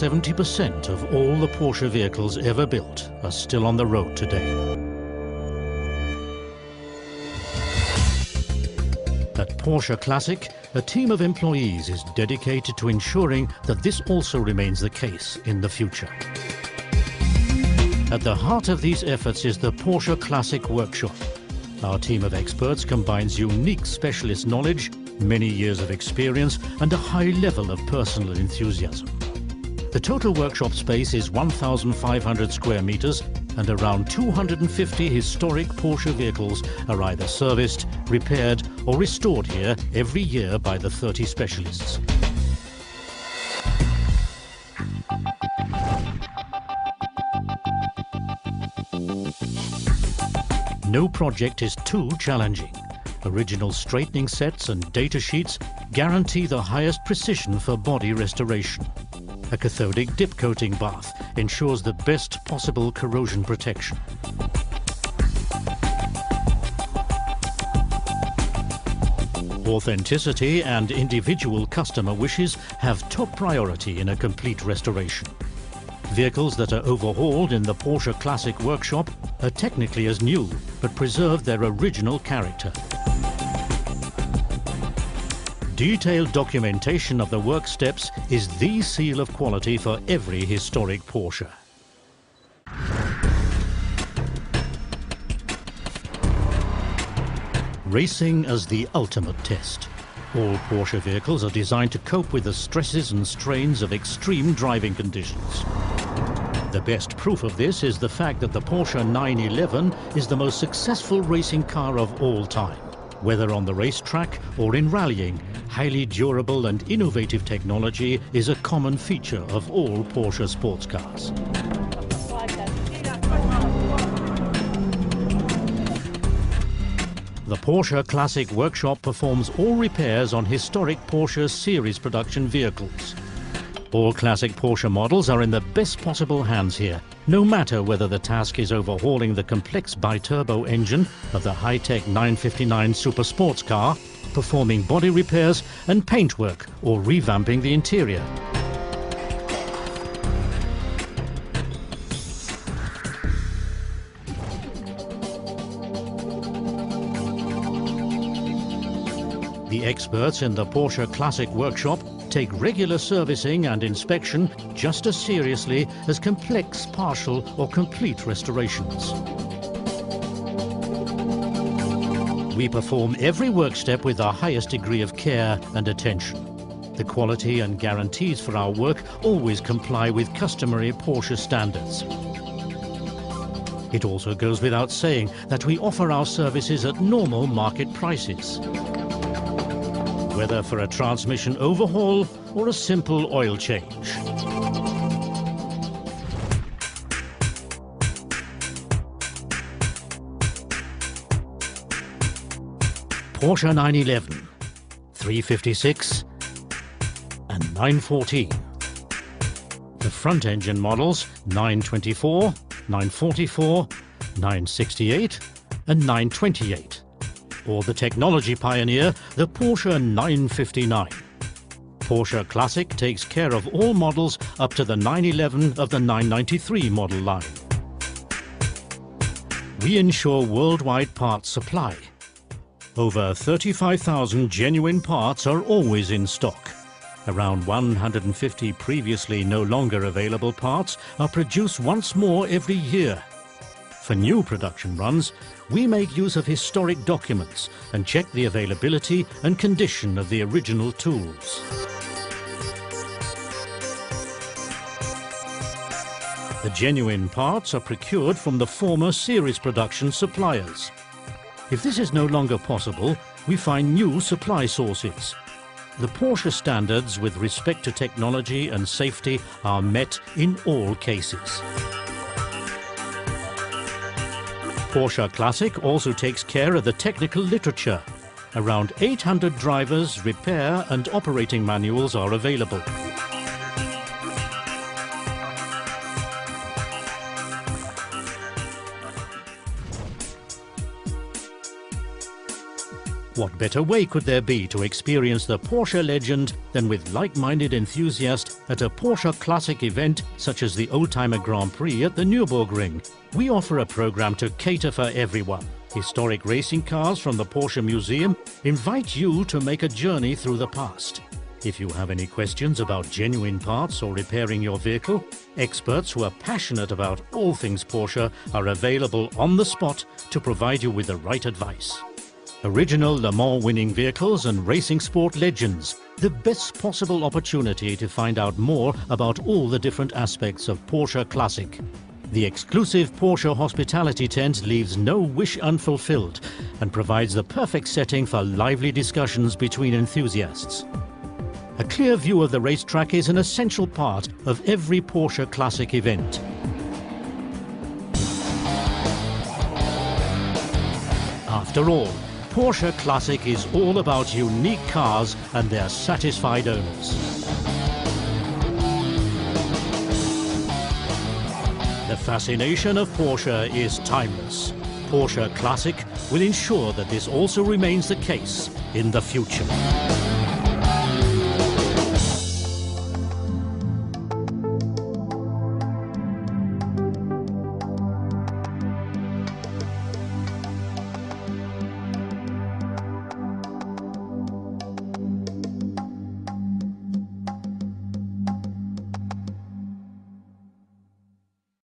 70% of all the Porsche vehicles ever built are still on the road today. At Porsche Classic, a team of employees is dedicated to ensuring that this also remains the case in the future. At the heart of these efforts is the Porsche Classic Workshop. Our team of experts combines unique specialist knowledge, many years of experience, and a high level of personal enthusiasm. The total workshop space is 1,500 square meters, and around 250 historic Porsche vehicles are either serviced, repaired, or restored here every year by the 30 specialists. No project is too challenging. Original straightening sets and data sheets guarantee the highest precision for body restoration. A cathodic dip coating bath ensures the best possible corrosion protection. Authenticity and individual customer wishes have top priority in a complete restoration. Vehicles that are overhauled in the Porsche Classic Workshop are technically as new, but preserve their original character. Detailed documentation of the work steps is the seal of quality for every historic Porsche. Racing as the ultimate test. All Porsche vehicles are designed to cope with the stresses and strains of extreme driving conditions. The best proof of this is the fact that the Porsche 911 is the most successful racing car of all time. Whether on the racetrack or in rallying, highly durable and innovative technology is a common feature of all Porsche sports cars. The Porsche Classic Workshop performs all repairs on historic Porsche series production vehicles. All classic Porsche models are in the best possible hands here, no matter whether the task is overhauling the complex biturbo engine of the high-tech 959 super sports car, performing body repairs and paintwork, or revamping the interior. The experts in the Porsche Classic Workshop take regular servicing and inspection just as seriously as complex, partial or complete restorations. We perform every work step with the highest degree of care and attention. The quality and guarantees for our work always comply with customary Porsche standards. It also goes without saying that we offer our services at normal market prices. Whether for a transmission overhaul or a simple oil change. Porsche 911, 356 and 914. The front engine models 924, 944, 968 and 928. Or the technology pioneer, the Porsche 959. Porsche Classic takes care of all models up to the 911 of the 993 model line. We ensure worldwide parts supply. Over 35,000 genuine parts are always in stock. Around 150 previously no longer available parts are produced once more every year. For new production runs, we make use of historic documents and check the availability and condition of the original tools. The genuine parts are procured from the former series production suppliers. If this is no longer possible, we find new supply sources. The Porsche standards with respect to technology and safety are met in all cases. Porsche Classic also takes care of the technical literature. Around 800 drivers, repair and operating manuals are available. What better way could there be to experience the Porsche legend than with like-minded enthusiasts at a Porsche Classic event such as the Oldtimer Grand Prix at the Nürburgring? We offer a program to cater for everyone. Historic racing cars from the Porsche Museum invite you to make a journey through the past. If you have any questions about genuine parts or repairing your vehicle, experts who are passionate about all things Porsche are available on the spot to provide you with the right advice. Original Le Mans winning vehicles and racing sport legends, the best possible opportunity to find out more about all the different aspects of Porsche Classic. The exclusive Porsche hospitality tent leaves no wish unfulfilled and provides the perfect setting for lively discussions between enthusiasts. A clear view of the racetrack is an essential part of every Porsche Classic event. After all, Porsche Classic is all about unique cars and their satisfied owners. The fascination of Porsche is timeless. Porsche Classic will ensure that this also remains the case in the future.